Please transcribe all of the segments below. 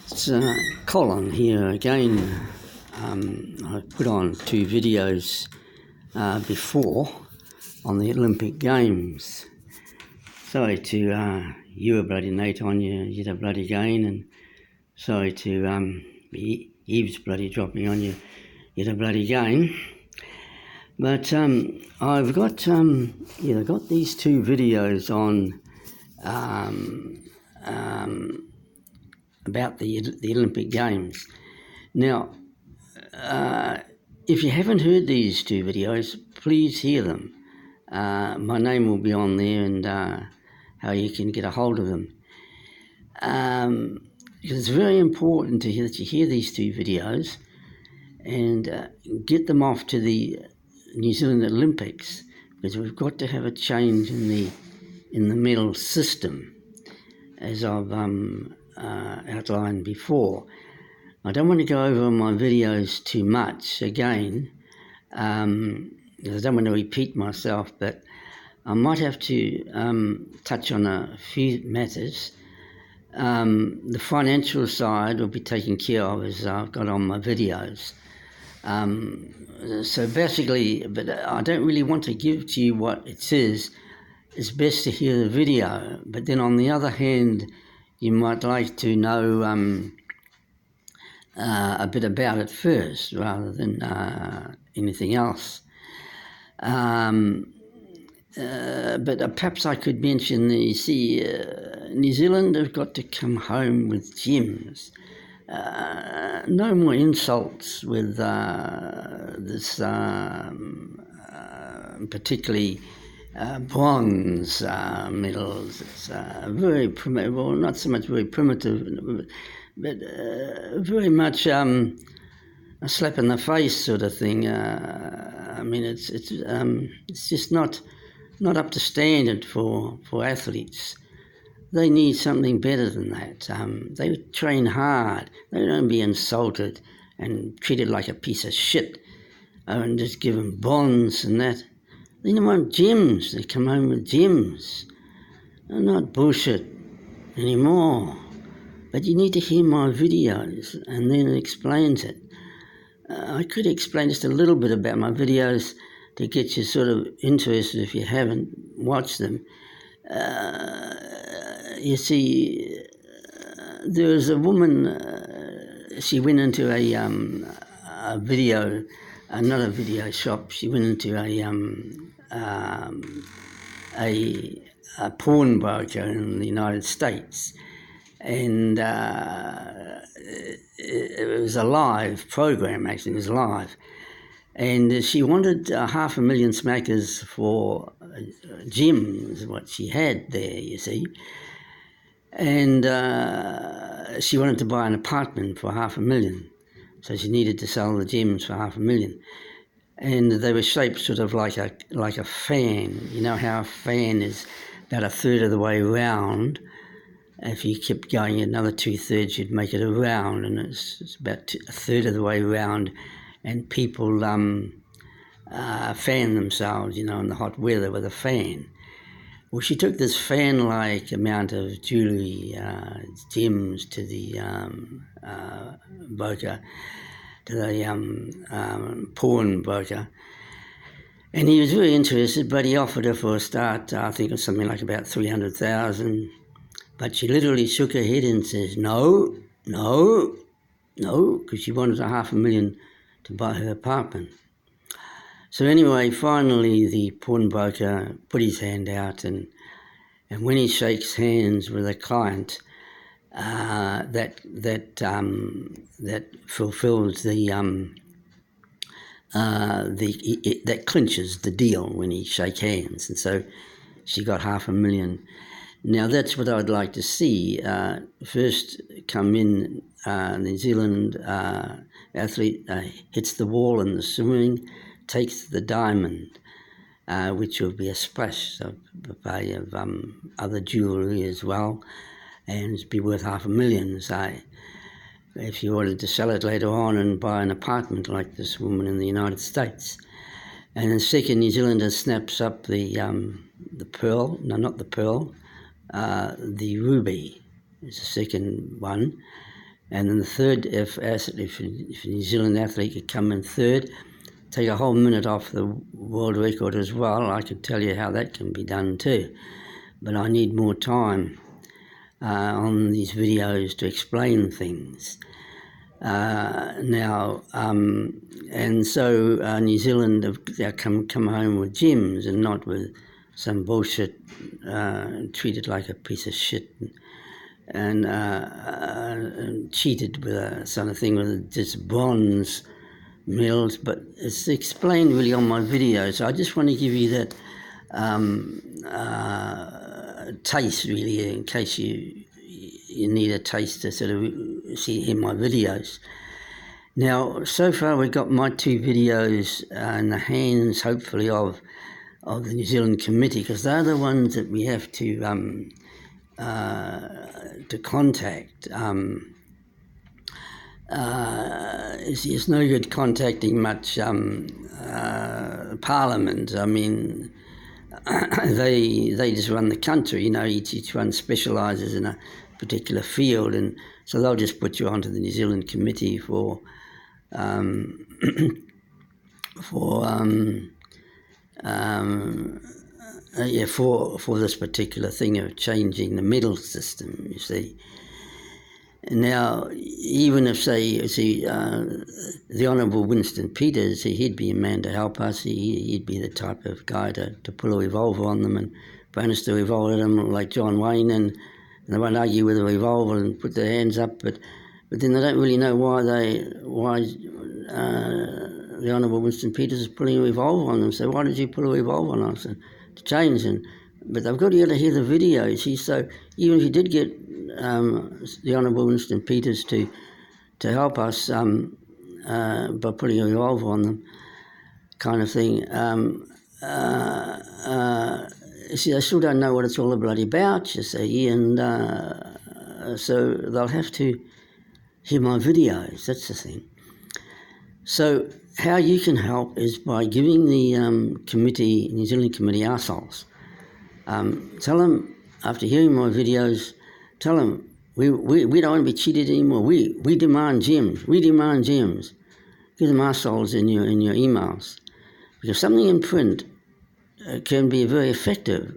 It's Colin here again. I've put on 2 videos before on the Olympic Games. Sorry to you a bloody Nate on you yet a bloody again, and sorry to Eve's bloody dropping on you yet a bloody again. But I've got these 2 videos on about the Olympic Games. Now, if you haven't heard these 2 videos, please hear them. My name will be on there, and how you can get a hold of them. Because it's very important that you hear these 2 videos and get them off to the New Zealand Olympics, because we've got to have a change in the medal system, as I've outlined before. I don't want to go over my videos too much again, because I don't want to repeat myself, but I might have to touch on a few matters. The financial side will be taken care of, as I've got on my videos. So basically, but I don't really want to give to you what it says. It's best to hear the video, but then on the other hand, you might like to know a bit about it first, rather than anything else. But perhaps I could mention, you see, New Zealand have got to come home with gems. No more insults with this, particularly bronze medals. It's very primitive, well, not so much very primitive, but very much a slap in the face sort of thing. I mean, it's just not up to standard for athletes. They need something better than that. They train hard. They don't be insulted and treated like a piece of shit, and just given bonds and that. They don't want gems. They come home with gems. They're not bullshit anymore. But you need to hear my videos, and then it explains it. I could explain just a little bit about my videos to get you sort of interested if you haven't watched them. You see, there was a woman, she went into a video, not a video shop, she went into a pawnbroker in the United States, and it was a live program, actually, it was live, and she wanted 500,000 smackers for gems, what she had there, you see. And she wanted to buy an apartment for 500,000, so she needed to sell the gems for 500,000. And they were shaped sort of like a fan. You know how a fan is about a third of the way round. If you kept going another 2/3, you'd make it a round, and it's about a third of the way round. And people fan themselves, in the hot weather with a fan. Well, she took this fan-like amount of jewellery, gems, to the broker, to the pawnbroker, and he was very interested, but he offered her for a start, I think it was something like about 300,000, but she literally shook her head and says, no, because she wanted 500,000 to buy her apartment. So anyway, finally the pawnbroker put his hand out, and when he shakes hands with a client that fulfills that clinches the deal when he shake hands, and so she got 500,000. Now that's what I'd like to see. First come in, New Zealand athlete hits the wall in the swimming, takes the diamond, which will be a splash of value of other jewellery as well, and it'd be worth 500,000, say, if you wanted to sell it later on and buy an apartment like this woman in the United States. And then second, New Zealander snaps up the pearl, no, not the pearl, the ruby is the second one, And then the third, if a New Zealand athlete could come in third, take a whole minute off the world record as well. I could tell you how that can be done too. But I need more time on these videos to explain things. Now, and so New Zealand, they'll come home with gems and not with some bullshit, treated like a piece of shit and cheated with a sort of thing with just bronze medals. But it's explained really on my video, so I just want to give you that taste really, in case you need a taste to sort of hear my videos. Now, so far we've got my 2 videos in the hands, hopefully, of the New Zealand Committee, because they're the ones that we have to contact. It's no good contacting much Parliament. I mean, they just run the country, each one specialises in a particular field, and so they'll just put you onto the New Zealand Committee for this particular thing of changing the medal system, you see. Now, even if, the Honourable Winston Peters, he'd be a man to help us. He'd be the type of guy to pull a revolver on them and bonus the revolver at them like John Wayne, and they won't argue with a revolver and put their hands up, but then they don't really know why the Honourable Winston Peters is pulling a revolver on them. So why did you pull a revolver on us? To change, but they've got to be able to hear the videos. So even if you did get the Honourable Winston Peters to help us by putting a revolver on them, kind of thing, they still don't know what it's all bloody about, you see, and so they'll have to hear my videos. That's the thing. So how you can help is by giving the New Zealand Committee arseholes. Tell them, after hearing my videos, tell them we don't want to be cheated anymore. We demand gems. We demand gems. Give them arseholes in your emails, because something in print can be very effective.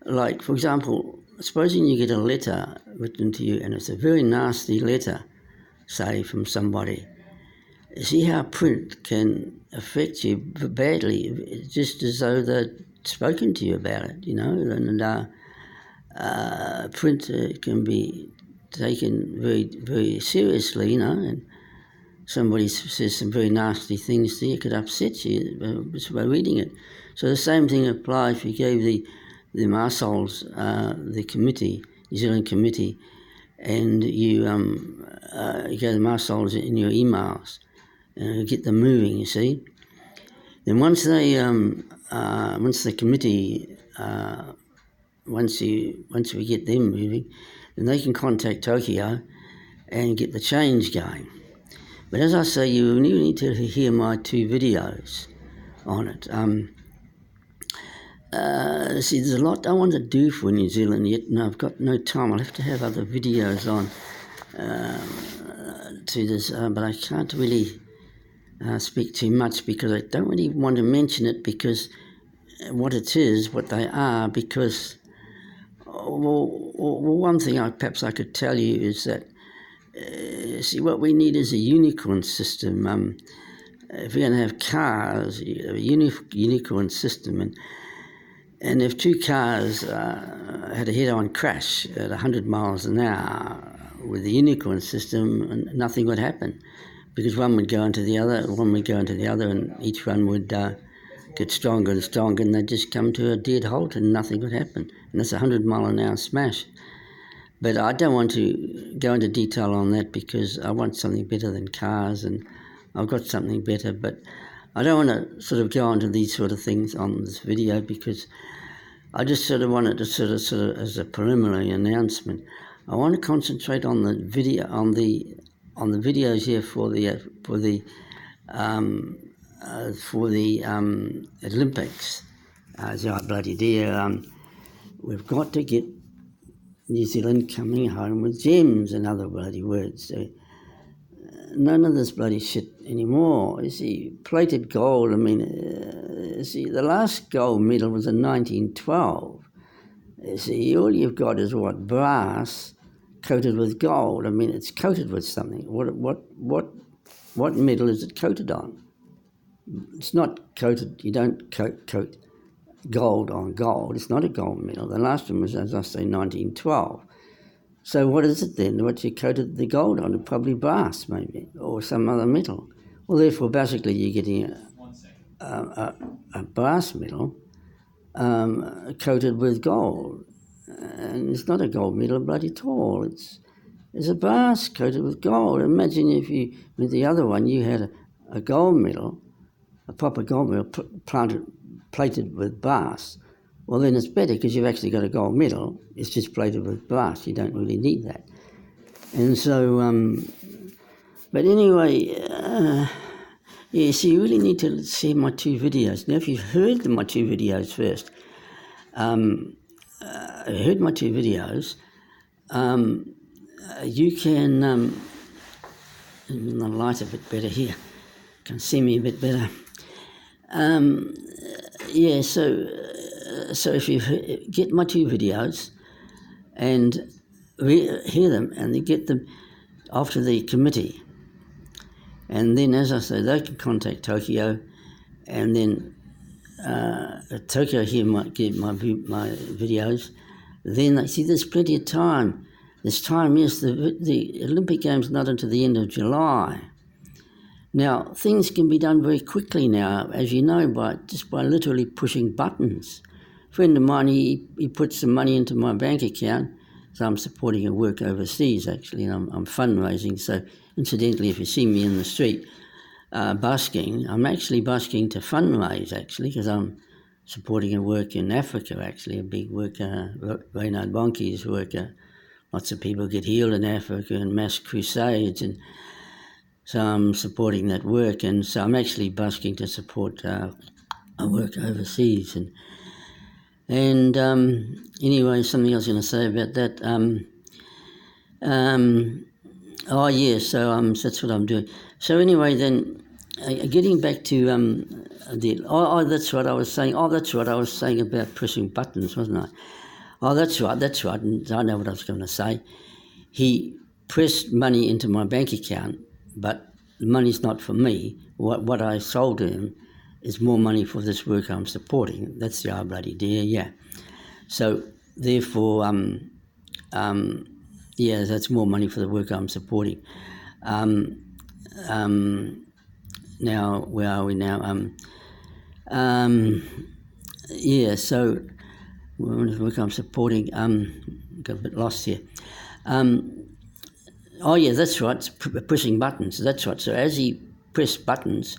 Like, for example, supposing you get a letter written to you and it's a very nasty letter, say, from somebody. See how print can affect you badly, just as though they'd spoken to you about it, and print can be taken very, very seriously, and somebody says some very nasty things to you, it could upset you just by reading it. So the same thing applies if you gave the arseholes, the committee, New Zealand Committee, and you gave them arseholes in your emails, get them moving, you see. Then once the committee, once we get them moving, then they can contact Tokyo and get the change going. But as I say, you need to hear my 2 videos on it. There's a lot I want to do for New Zealand yet, and I've got no time. I'll have to have other videos on to this, but I can't really speak too much, because I don't really want to mention it, because what they are, because one thing perhaps I could tell you is that what we need is a unicorn system. If we're going to have cars, a unicorn system, and if 2 cars had a head-on crash at 100 miles an hour with the unicorn system, nothing would happen, because one would go into the other, and each one would get stronger and stronger, and they'd just come to a dead halt and nothing would happen. And that's a 100-mile-an-hour smash. But I don't want to go into detail on that, because I want something better than cars, and I've got something better. But I don't want to sort of go into these sort of things on this video, because I just sort of wanted to sort of as a preliminary announcement. I want to concentrate on the video, on the videos here for the Olympics. Bloody dear, we've got to get New Zealand coming home with gems and other bloody words. So, none of this bloody shit anymore. You see, plated gold, I mean, you see, the last gold medal was in 1912. You see, all you've got is what? Brass coated with gold. I mean, it's coated with something. What metal is it coated on? It's not coated, you don't coat gold on gold. It's not a gold medal. The last one was, as I say, 1912. So what is it then? What you coated the gold on? Probably brass, maybe, or some other metal. Well, therefore, basically, you're getting a brass medal coated with gold. And it's not a gold medal bloody at all. It's a brass coated with gold. Imagine if you, with the other one, you had a gold medal, a proper gold medal plated with brass. Well, then it's better because you've actually got a gold medal. It's just plated with brass. You don't really need that. And so, but anyway, so you really need to see my two videos. Now, if you've heard my two videos first, heard my two videos, you can, the light a bit better here, can see me a bit better. So if you get my two videos and hear them and they get them off to the committee, and then, as I say, they can contact Tokyo, and then Tokyo here might get my videos. Then they see there's plenty of time. There's time, yes, the Olympic Games not until the end of July. Now, things can be done very quickly now, as you know, by literally pushing buttons. A friend of mine, he put some money into my bank account, so I'm supporting a work overseas, actually, and I'm fundraising. So, incidentally, if you see me in the street busking, I'm actually busking to fundraise, actually, because I'm supporting a work in Africa, actually, a big work, Reinhard Bonnke's work. Lots of people get healed in Africa and mass crusades, and so I'm supporting that work, and so I'm actually busking to support a work overseas. And anyway, something I was going to say about that. So that's what I'm doing. So anyway, then getting back to that's what I was saying. That's what I was saying about pushing buttons, wasn't I? That's right. And I know what I was going to say. He pressed money into my bank account, but the money's not for me. What I sold to him is more money for this work I'm supporting. That's the bloody idea, yeah. So therefore, that's more money for the work I'm supporting. Now, where are we now? So the work I'm supporting, got a bit lost here. That's right, pushing buttons, that's right. So as he pressed buttons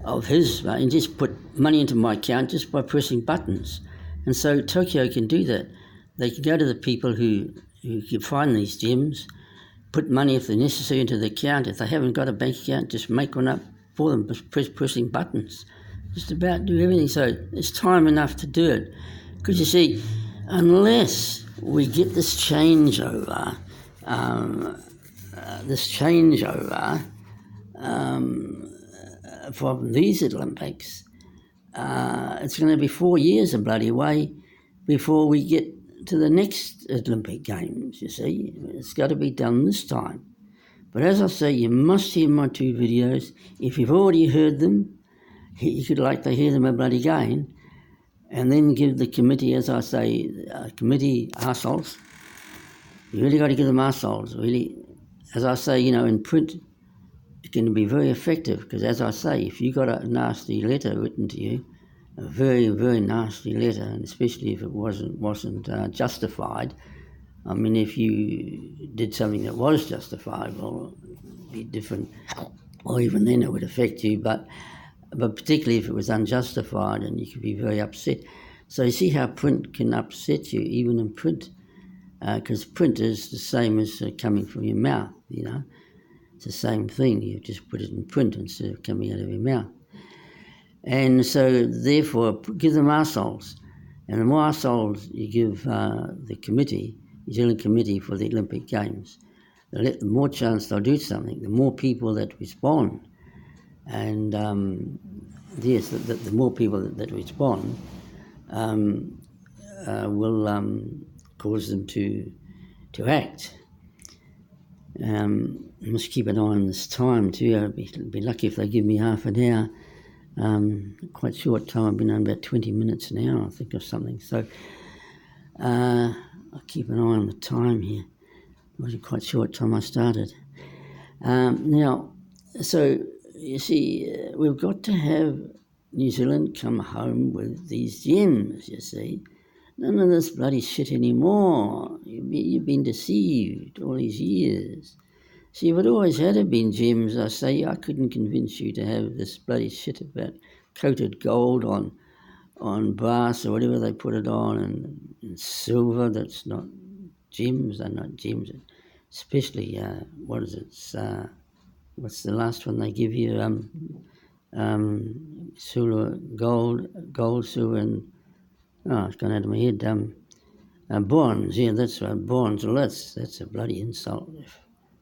of his, and just put money into my account just by pressing buttons. And so Tokyo can do that. They can go to the people who can find these gems, put money if they're necessary into the account. If they haven't got a bank account, just make one up for them, pressing buttons. Just about do everything. So there's time enough to do it. Because you see, unless we get this changeover, from these Olympics, it's going to be 4 years a bloody way before we get to the next Olympic Games, you see. It's got to be done this time. But as I say, you must hear my two videos. If you've already heard them, you could like to hear them a bloody again, and then give the committee, as I say, committee arseholes. You really got to give them arseholes, really. As I say, in print, it can be very effective, because as I say, if you got a nasty letter written to you, a very, very nasty letter, and especially if it wasn't justified. I mean, if you did something that was justified, well, it'd be different, or even then it would affect you, but particularly if it was unjustified, and you could be very upset. So you see how print can upset you, even in print, because print is the same as coming from your mouth, It's the same thing. You just put it in print instead of coming out of your mouth. And so, therefore, give them arseholes. And the more arseholes you give the committee, New Zealand Committee for the Olympic Games. The more chance they'll do something, the more people that respond. And yes, the more people that respond will cause them to act. I must keep an eye on this time too. I'd be lucky if they give me half an hour. Quite short time. I've been on about 20 minutes now, I think, or something. So I'll keep an eye on the time here. It was a quite short time I started. Now, so you see, we've got to have New Zealand come home with these gems, you see. None of this bloody shit anymore. You've been deceived all these years. See, if it always had been gems, I say, I couldn't convince you to have this bloody shit about coated gold on brass or whatever they put it on, and silver. That's not gems. They're not gems. Especially, what is it? What's the last one they give you? Silver, gold, silver, and it's gone out of my head. Bronze, yeah, that's right, bronze. Well, that's a bloody insult.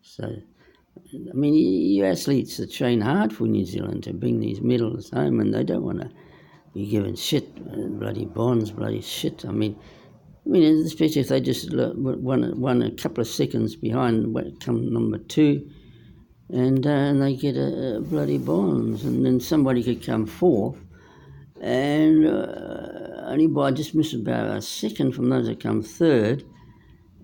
So, I mean, you athletes that train hard for New Zealand to bring these medals home, and they don't want to be given shit, bloody bronze, bloody shit. I mean, especially if they just won a couple of seconds behind come number 2, and they get a bloody bronze, and then somebody could come 4th, and only by just miss about a second from those that come 3rd,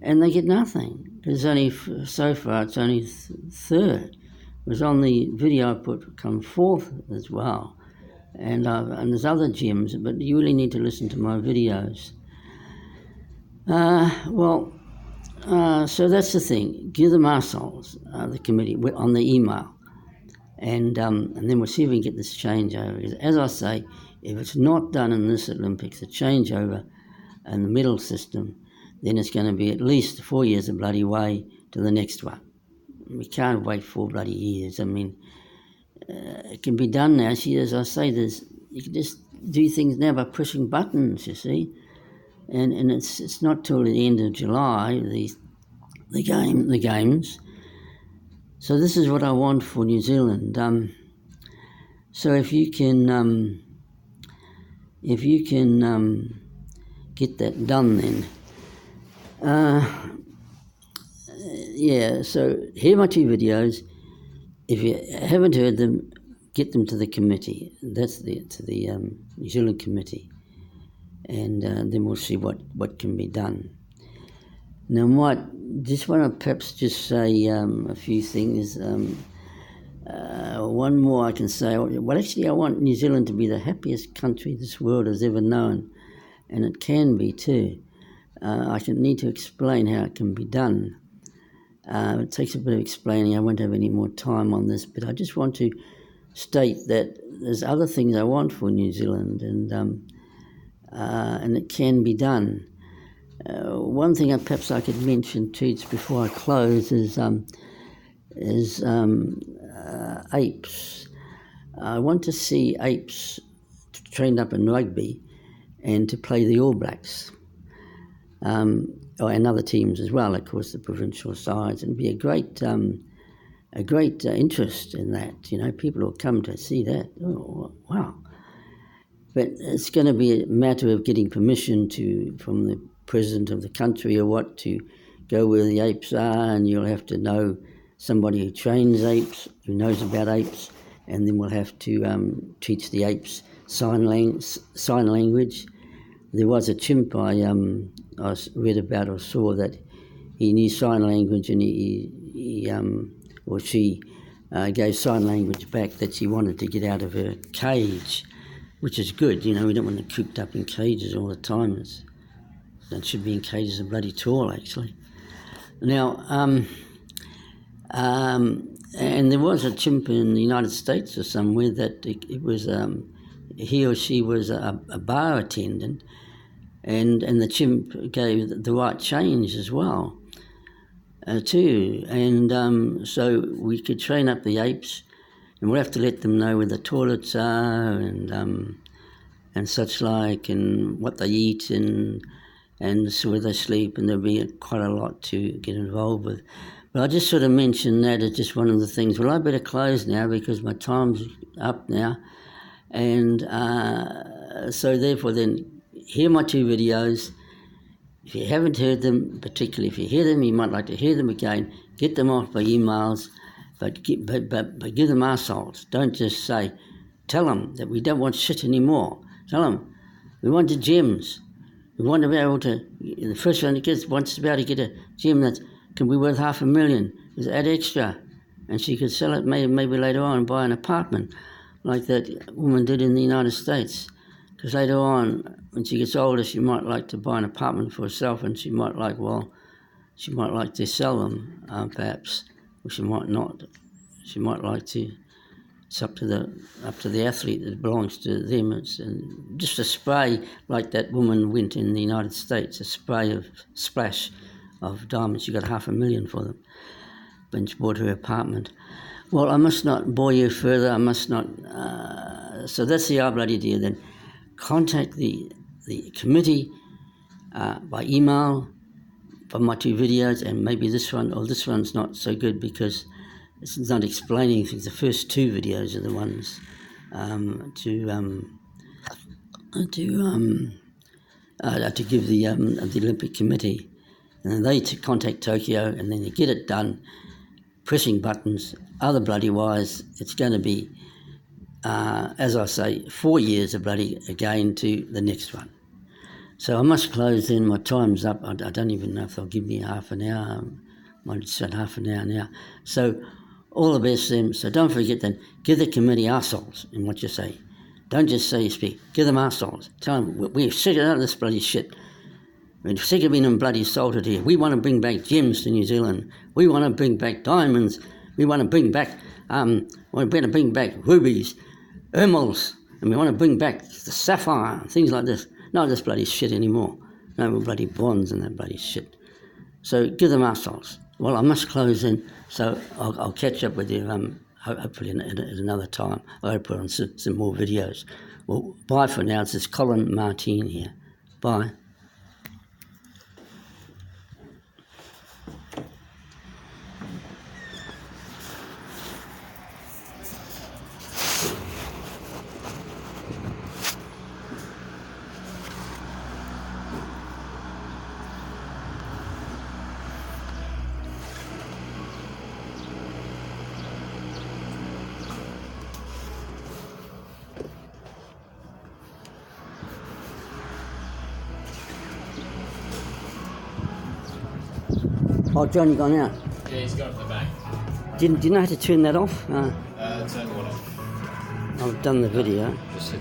and they get nothing. Because only so far it's only 3rd. It was on the video I put come 4th as well, and there's other gems, but you really need to listen to my videos. So that's the thing. Give them arseholes, the committee, on the email. And then we'll see if we can get this changeover. Because as I say, if it's not done in this Olympics, the changeover and the medal system, then it's going to be at least 4 years of bloody way to the next one. We can't wait 4 bloody years. I mean, it can be done now. See, as I say, you can just do things now by pushing buttons, you see. And it's not till the end of July, the games. So this is what I want for New Zealand. So if you can get that done, then So hear my 2 videos. If you haven't heard them, get them to the committee. That's to the New Zealand committee. And then we'll see what can be done. Now, I might just want to perhaps just say a few things. One more I can say. Well, actually, I want New Zealand to be the happiest country this world has ever known, and it can be too. I need to explain how it can be done. It takes a bit of explaining. I won't have any more time on this, but I just want to state that there's other things I want for New Zealand, and it can be done. One thing perhaps I could mention too, just before I close, is apes. I want to see apes trained up in rugby and to play the All Blacks, and other teams as well, of course, the provincial sides, and be a great interest in that. You know, people will come to see that. Oh, wow. But it's going to be a matter of getting permission from the president of the country or what to go where the apes are, and you'll have to know somebody who trains apes, who knows about apes, and then we'll have to teach the apes sign language. There was a chimp I read about or saw that he knew sign language, and she gave sign language back that she wanted to get out of her cage, which is good. You know, we don't want them cooped up in cages all the time. They should be in cages of bloody tall, actually. Now, and there was a chimp in the United States or somewhere that it was he or she was a bar attendant, and the chimp gave the right change as well, too. And so we could train up the apes, and we'll have to let them know where the toilets are and such like, and what they eat, and and so where they sleep, and there'll be quite a lot to get involved with. But I just sort of mentioned that as just one of the things. Well, I better close now because my time's up now, and so therefore then hear my 2 videos. If you haven't heard them, particularly if you hear them, you might like to hear them again. Get them off by emails, but give them arseholes. Don't just say, tell them that we don't want shit anymore. Tell them we want the gems. We want to be able to. The first one wants to be able to get a gem that can be worth $500,000. Just add extra, and she could sell it maybe later on and buy an apartment, like that woman did in the United States. Because later on, when she gets older, she might like to buy an apartment for herself, and she might like to sell them, perhaps, or she might not. She might like to. It's up to the athlete that belongs to them. It's just a spray like that woman went in the United States, a splash of diamonds. She got $500,000 for them when she bought her apartment. Well, I must not bore you further. I must not. So that's the bloody idea. Then contact the committee by email for my 2 videos, and maybe this one's not so good because it's not explaining things. The first 2 videos are the ones to give the Olympic Committee, and then they contact Tokyo, and then you get it done, pressing buttons. Other bloody wise, it's going to be, as I say, 4 years of bloody again to the next one. So I must close then. My time's up. I don't even know if they'll give me half an hour. I might have said half an hour now. So all the best then. So don't forget then, give the committee arseholes in what you say. Don't just say you speak. Give them arseholes. Tell them, we're sick of this bloody shit. We're sick of being bloody salted here. We want to bring back gems to New Zealand. We want to bring back diamonds. We want to bring back, we better bring back rubies, emeralds, and we want to bring back the sapphire, things like this. Not this bloody shit anymore. No more bloody bonds and that bloody shit. So give them arseholes. Well, I must close in, so I'll catch up with you hopefully at another time. I'll put on some more videos. Well, bye for now. This is Colin Martin here. Bye. Oh, John, you gone out? Yeah, he's gone to the back. Do you know how to turn that off? Turn what off? I've done the video. Just hit